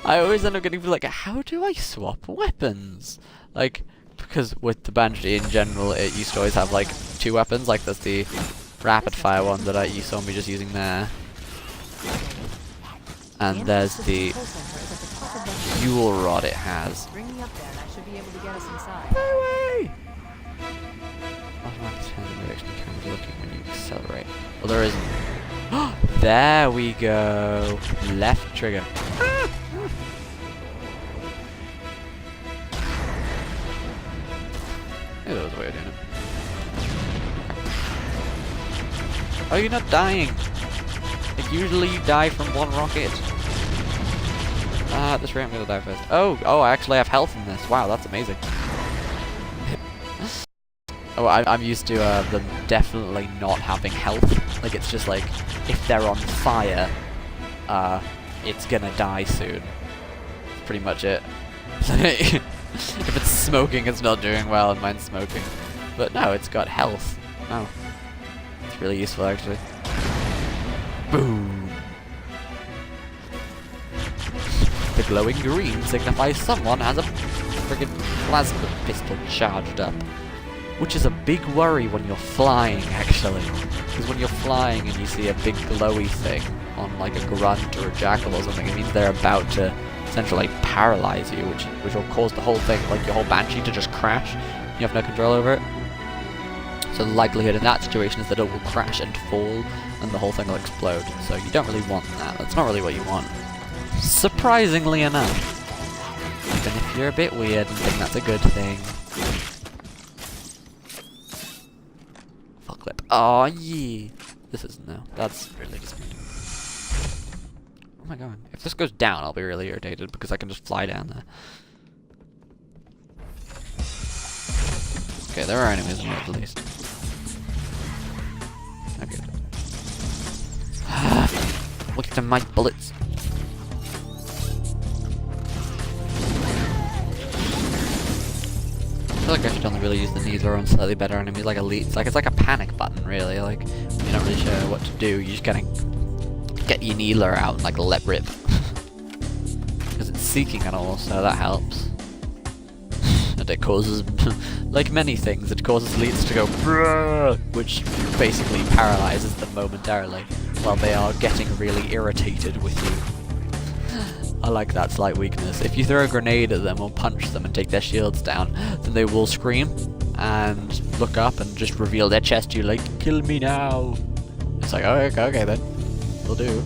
I always end up getting like, how do I swap weapons? Like, because with the Banshee in general, it used to always have like 2 weapons. Like there's the rapid fire one that you saw me just using there, and there's the fuel rod it has. Bring me up there, and I should be able to get us inside. No way! Automatic direction camera looking when you accelerate. Well, there isn't. There we go. Left trigger. Maybe that was a way of doing it. Oh, you're not dying. Like, usually you die from one rocket. At this rate I'm gonna die first. Oh, I actually have health in this. Wow, that's amazing. Oh, I'm used to them definitely not having health. Like, it's just like, if they're on fire, it's gonna die soon. That's pretty much it. If it's smoking, it's not doing well, and mine's smoking. But no, it's got health. Oh. It's really useful, actually. Boom! The glowing green signifies someone has a friggin' plasma pistol charged up. Which is a big worry when you're flying, actually. Because when you're flying and you see a big glowy thing on like a grunt or a jackal or something, it means they're about to essentially paralyze you, which will cause the whole thing, like your whole Banshee, to just crash. You have no control over it. So the likelihood in that situation is that it will crash and fall, and the whole thing will explode. So you don't really want that. That's not really what you want. Surprisingly enough. Even if you're a bit weird and think that's a good thing. Full clip. Oh yeah. This isn't though. That's really disappointing. Where am I going? If this goes down, I'll be really irritated because I can just fly down there. Okay, there are enemies in here at least. Okay. Look at them, my bullets. I feel like I should only really use the Needler on slightly better enemies, like elites. Like, it's like a panic button, really. Like, you're not really sure what to do. You just kind of get your Needler out and, like, let rip. Because it's seeking and all, so that helps. And it causes, like many things, it causes elites to go bruh, which basically paralyzes them momentarily while they are getting really irritated with you. I like that slight weakness. If you throw a grenade at them or punch them and take their shields down, then they will scream and look up and just reveal their chest to you like, kill me now. It's like, oh, okay then. Will do.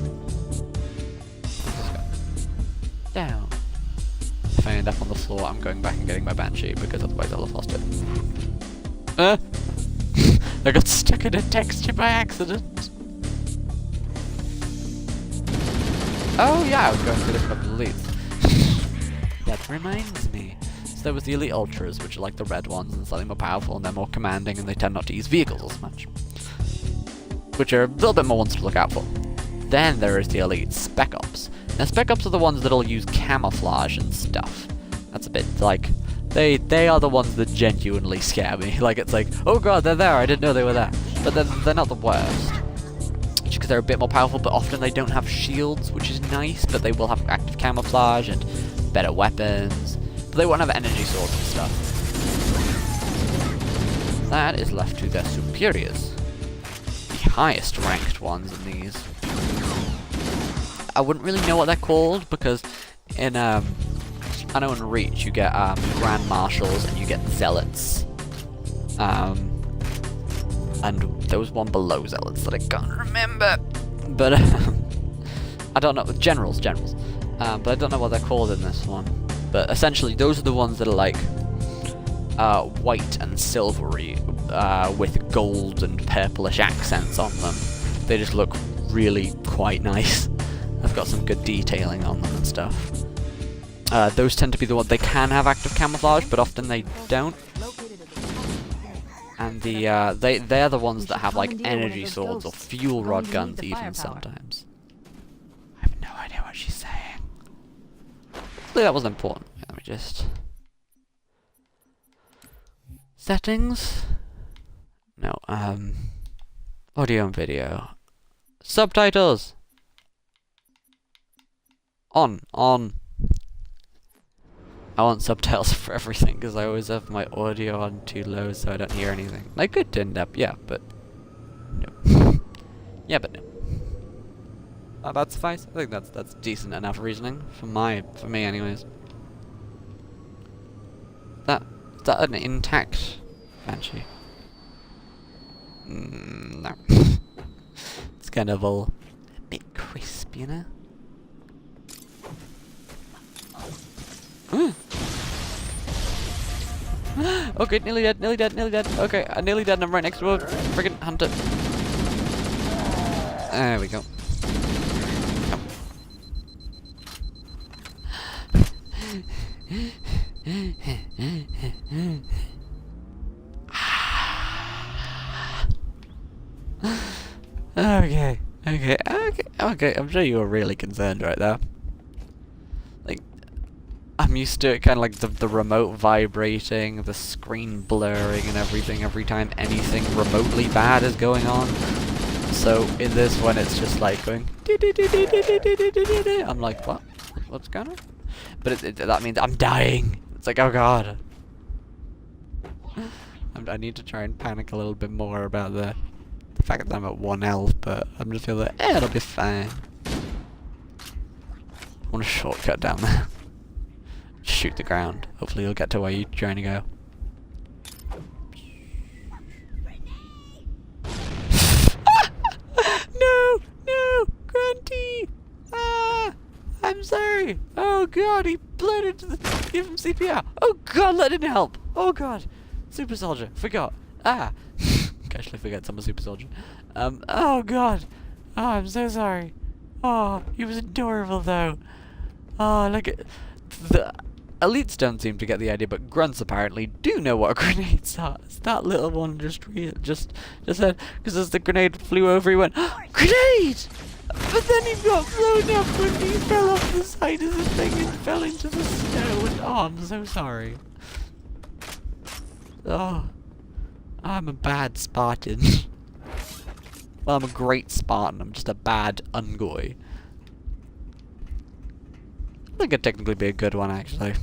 Down. If I end up on the floor, I'm going back and getting my Banshee, because otherwise I'll have lost it. I got stuck in a texture by accident. Oh yeah, I was going through this with the elites. That reminds me. So there was the Elite Ultras, which are like the red ones and slightly more powerful, and they're more commanding, and they tend not to use vehicles as much. Which are a little bit more ones to look out for. Then there is the Elite Spec Ops. Now Spec Ops are the ones that'll use camouflage and stuff. That's a bit like, they are the ones that genuinely scare me. Like, it's like, oh god, they're there, I didn't know they were there. But they're not the worst. Just because they're a bit more powerful, but often they don't have shields, which is nice, but they will have active camouflage and better weapons. But they won't have energy swords and stuff. That is left to their superiors. The highest ranked ones in these. I wouldn't really know what they're called, because in, I know in Reach you get Grand Marshals and you get Zealots. And there was one below Zealots that I can't remember. But I don't know. Generals. But I don't know what they're called in this one. But essentially, those are the ones that are like white and silvery with gold and purplish accents on them. They just look really quite nice. They've got some good detailing on them and stuff. Those tend to be the ones, they can have active camouflage, but often they don't. And they're the ones that have like energy swords or fuel rod guns even sometimes. I have no idea what she's saying. Hopefully that wasn't important. Let me just... Settings? No, audio and video. Subtitles! On. I want subtitles for everything, because I always have my audio on too low so I don't hear anything. I could end up, yeah, but... no. Yeah, but no. That's fine. I think that's decent enough reasoning for me anyways. Is that an intact Banshee? No. It's kind of all a bit crisp, you know? Okay, nearly dead, nearly dead, nearly dead. Okay, I'm nearly dead and I'm right next to a friggin' hunter. There we go. Okay, I'm sure you were really concerned right there. Like, I'm used to it kind of like the remote vibrating, the screen blurring and everything every time anything remotely bad is going on. So in this one it's just like going I'm like, what? What's going on? But that means I'm dying. It's like, oh god. I need to try and panic a little bit more about the fact that I'm at 1 health, but I'm just feeling like, it'll be fine. I want a shortcut down there. Shoot the ground. Hopefully you'll get to where you're trying to go. No! No! Grunty! Ah! I'm sorry! Oh god, he bled into the... Give him CPR! Oh god, let him help! Oh god! Super soldier, forgot. Ah! Actually forget I'm a super soldier. Oh god! Oh, I'm so sorry. Oh, he was adorable though. Oh, look at... The elites don't seem to get the idea, but grunts apparently do know what grenades are. That little one just said, because as the grenade flew over, he went, grenade! But then he got blown up when he fell off the side of the thing and fell into the snow. And oh, I'm so sorry. Oh, I'm a bad Spartan. Well, I'm a great Spartan. I'm just a bad Ungoy. I think it'd technically be a good one, actually.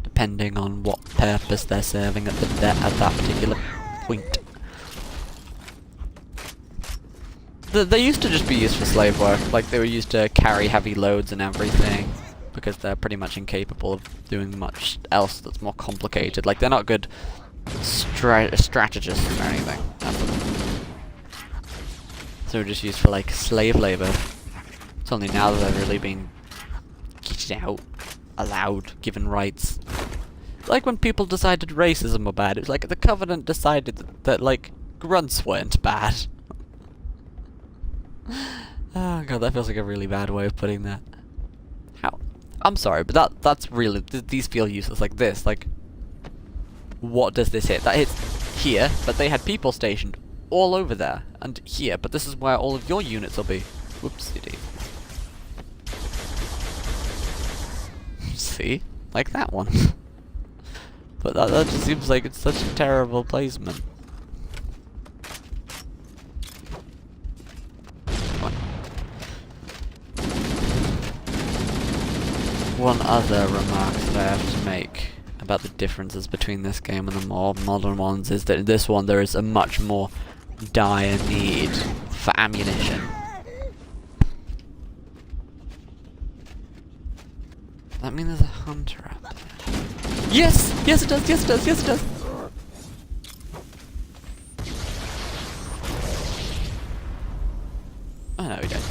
Depending on what purpose they're serving at that particular point. They used to just be used for slave work. Like, they were used to carry heavy loads and everything. Because they're pretty much incapable of doing much else that's more complicated. Like, they're not good strategists or anything. So they're just used for, like, slave labor. It's only now that they're really being kitted out, allowed, given rights. Like when people decided racism were bad, it was like the Covenant decided that like, grunts weren't bad. Oh god, that feels like a really bad way of putting that. How? I'm sorry, but that's really... these feel useless. Like this, like... What does this hit? That hits here, but they had people stationed all over there. And here, but this is where all of your units will be. Whoopsie-dee. See? Like that one. But that just seems like it's such a terrible placement. One other remark that I have to make about the differences between this game and the more modern ones is that in this one there is a much more dire need for ammunition. Does that mean there's a hunter up there? Yes! Yes it does! Yes it does! Yes it does! Oh no, we don't.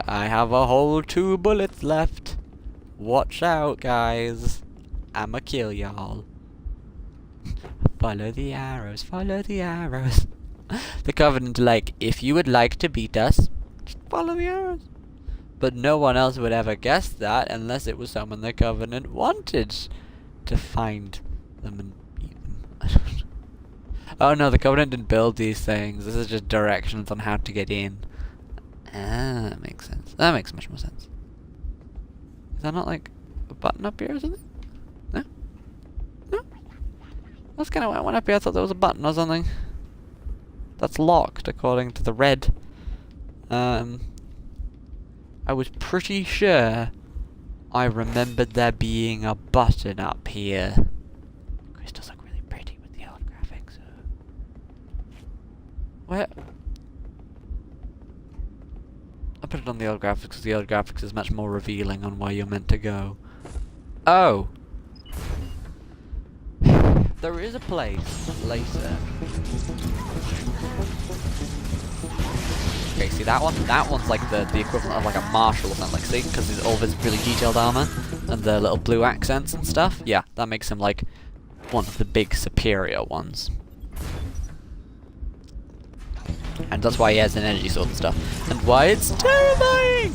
I have a whole 2 bullets left. Watch out, guys. I'ma kill y'all. Follow the arrows, follow the arrows. The Covenant are like, if you would like to beat us, just follow the arrows. But no one else would ever guess that unless it was someone the Covenant wanted to find them and beat them. Oh no, the Covenant didn't build these things. This is just directions on how to get in. Ah, that makes sense. That makes much more sense. Is that not like a button up here or something? No? No? That's kind of why I went up here. I thought there was a button or something. That's locked according to the red. I was pretty sure I remembered there being a button up here. Chris does look really pretty with the old graphics. Where? I put it on the old graphics because the old graphics is much more revealing on where you're meant to go. Oh! There is a place later Okay, see that one? That one's like the equivalent of like a marshal or something, like, see? Because he's all of his really detailed armor and the little blue accents and stuff. Yeah, that makes him like one of the big superior ones. And that's why he has an energy sword and stuff. And why it's terrifying!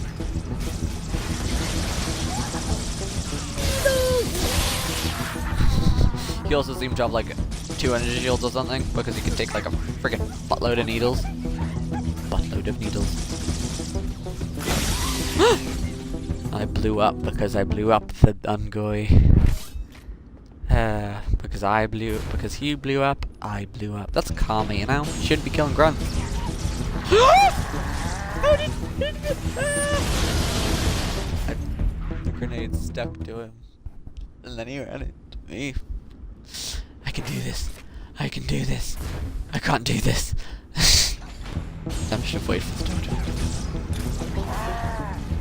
He also seems to have like 2 energy shields or something, because he can take like a friggin' buttload of needles. Buttload of needles. I blew up because I blew up the Ungoy. Because he blew up, I blew up. That's karma, you know? You shouldn't be killing grunts. The grenade stuck to him. And then he ran into me. I can do this. I can do this. I can't do this. I should have waited for the door to open.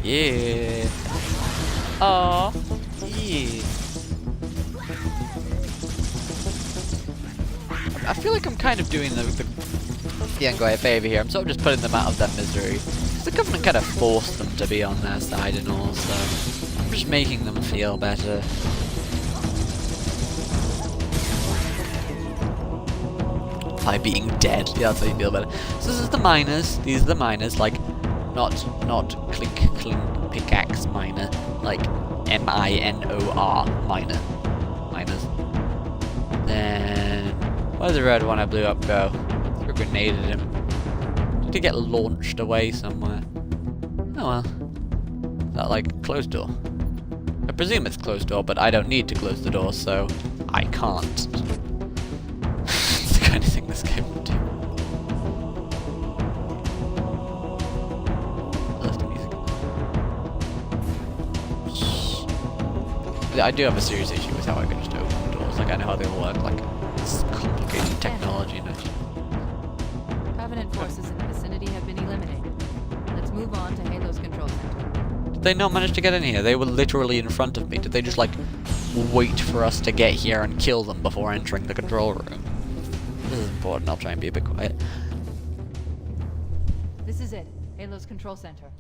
Yeah. Aww. Yeah. I feel like I'm kind of doing the Ungoy a favour here. I'm sort of just putting them out of their misery. The government kind of forced them to be on their side and all, so I'm just making them feel better. By being dead, yeah, that's how you feel better. So this is the miners. These are the miners, like not clink clink pickaxe miner, like M-I-N-O-R miner. Miners. Then where's the red one I blew up go? I grenaded him. Did he get launched away somewhere? Oh well. Is that like closed door? I presume it's closed door, but I don't need to close the door, so I can't. It's the kind of thing this game would do. I left the music. I do have a serious issue with how I can just open doors. Like I know how they all work. Like it's complicated technology and Covenant forces in the vicinity have been eliminated. Let's move on to Halo's control center. Did they not manage to get in here? They were literally in front of me. Did they just like wait for us to get here and kill them before entering the control room? This is important. I'll try and be a bit quiet. This is it. Halo's control center.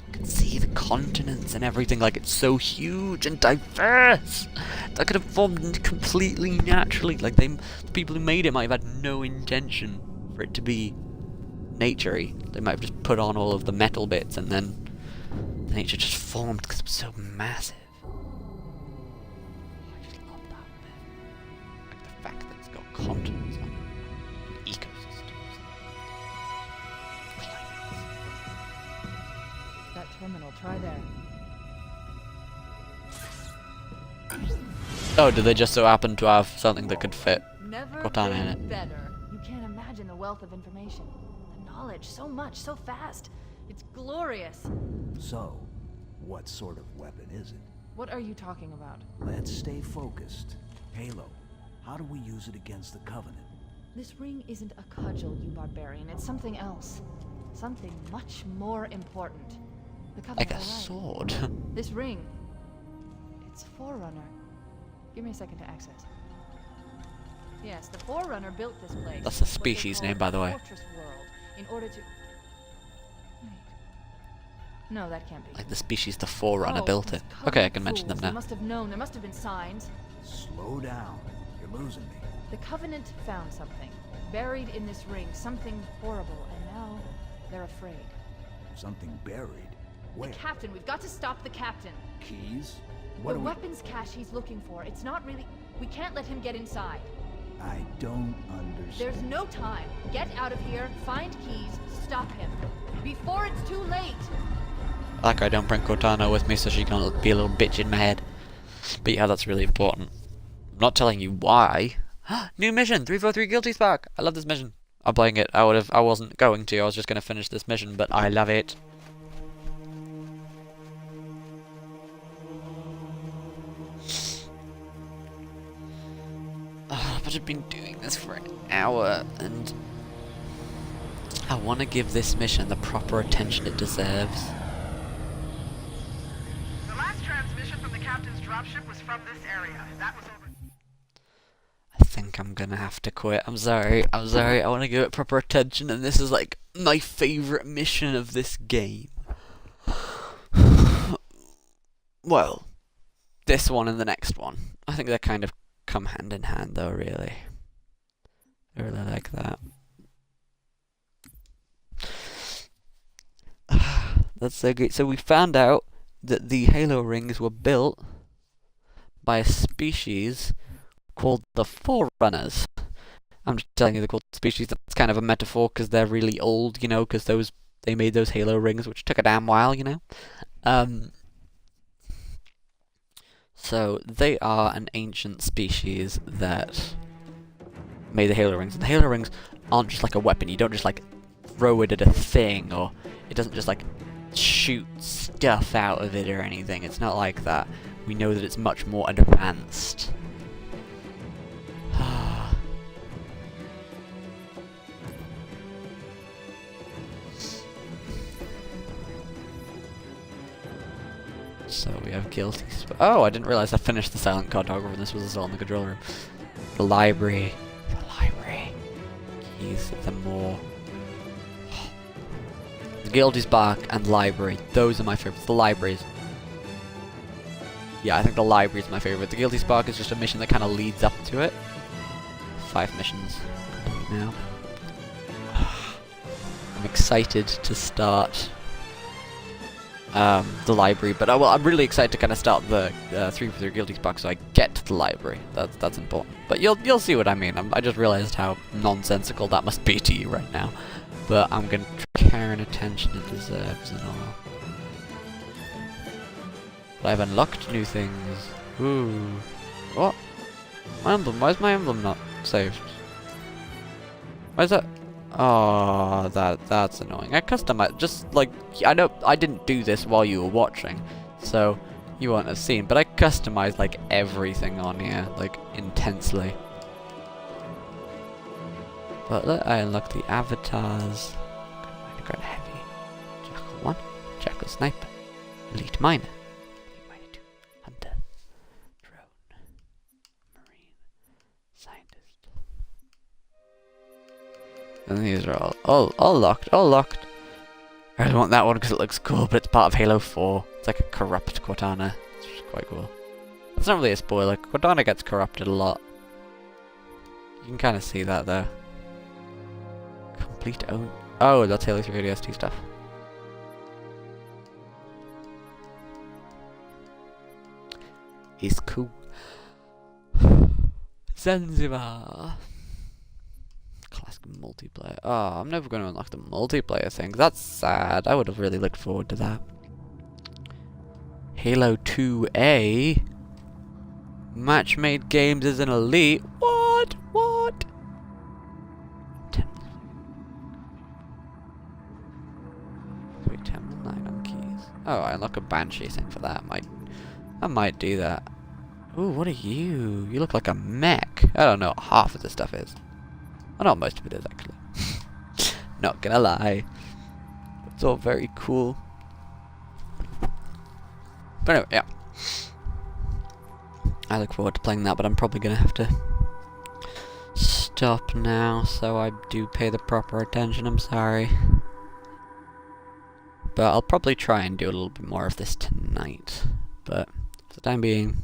You can see the continents and everything, like it's so huge and diverse. That could have formed completely naturally. Like the people who made it might have had no intention for it to be nature-y. They might have just put on all of the metal bits and then nature just formed because it was so massive. I just love that bit. Like the fact that it's got continents on it. Ecosystems. Climates. That terminal, try there. Oh, did they just so happen to have something that could fit Never Cortana in been it? better. You can't imagine the wealth of information. The knowledge, so much, so fast. It's glorious. So, what sort of weapon is it? What are you talking about? Let's stay focused. Halo, how do we use it against the Covenant? This ring isn't a cudgel, you barbarian. It's something else. Something much more important. The Covenant Like a are right. sword. This ring. It's Forerunner. Give me a second to access. Yes, the Forerunner built this place. That's a what they species call name, by the way. Fortress World, in order to... Wait. No, that can't be. Like the species the Forerunner Oh, built those it. Covenant Okay, I can mention them fools. They now. must have known. There must have been signs. Slow down. You're losing me. The Covenant found something. Buried in this ring. Something horrible. And now they're afraid. Something buried. Where? The captain. We've got to stop the captain. Keys? What The do we... weapons cache he's looking for. It's not really... We can't let him get inside. I don't understand. There's no time. Get out of here, find keys, stop him. Before it's too late! Like I don't bring Cortana with me so she can't be a little bitch in my head. But yeah, that's really important. I'm not telling you why. New mission! 343 Guilty Spark! I love this mission. I'm playing it. I wasn't going to. I was just going to finish this mission, but I love it. But I've been doing this for an hour, and I want to give this mission the proper attention it deserves. The last transmission from the captain's dropship was from this area. That was over. think I'm gonna have to quit. I'm sorry. I want to give it proper attention, and this is like my favourite mission of this game. Well, this one and the next one. I think they kind of come hand in hand, though, really. I really like that. That's so great. So we found out that the Halo rings were built by a species called the Forerunners. I'm just telling you they're called species. That's kind of a metaphor because they're really old, you know, because they made those Halo rings, which took a damn while, you know. So they are an ancient species that made the Halo rings. And the Halo rings aren't just like a weapon. You don't just like throw it at a thing, or it doesn't just like shoot stuff out of it or anything. It's not like that. We know that it's much more advanced. So we have guilty. Oh, I didn't realize I finished the silent cartographer and this was all in the control room. The library. The library. Keys of the more. The Guilty Spark and library. Those are my favorites. The libraries. Yeah, I think the library is my favorite. The Guilty Spark is just a mission that kind of leads up to it. 5 missions now. I'm excited to start the library, but well, I'm really excited to kind of start the 343 Guilty Spark so I get to the library. That's important. But you'll see what I mean. I just realized how nonsensical that must be to you right now. But I'm gonna try care and attention it deserves and all. But I've unlocked new things. Ooh. What? My emblem? Why is my emblem not saved? Why is that? Oh, that's annoying. I customized, just like, I know I didn't do this while you were watching, so you won't have seen, but I customized like everything on here, like intensely. But look, I unlocked the avatars. Got heavy. Jackal 1, Jackal Sniper, Elite Miner, Elite Miner 2, Hunter, Drone, Marine, Scientist. And these are all locked, I really want that one because it looks cool, but it's part of Halo 4. It's like a corrupt Cortana. It's just quite cool. It's not really a spoiler. Cortana gets corrupted a lot. You can kind of see that though. Complete own. Oh, that's Halo 3 ODST stuff. It's cool. Zanzibar. Classic multiplayer. Oh, I'm never going to unlock the multiplayer thing. That's sad. I would have really looked forward to that. Halo 2A. Match-made games as an elite. What? What? Wait, 10 9 on keys. Oh, I unlock a Banshee thing for that. I might do that. Ooh, what are you? You look like a mech. I don't know what half of this stuff is. I know most of it is, actually. Not gonna lie. It's all very cool. But anyway, yeah. I look forward to playing that, but I'm probably gonna have to stop now, so I do pay the proper attention, I'm sorry. But I'll probably try and do a little bit more of this tonight. But for the time being,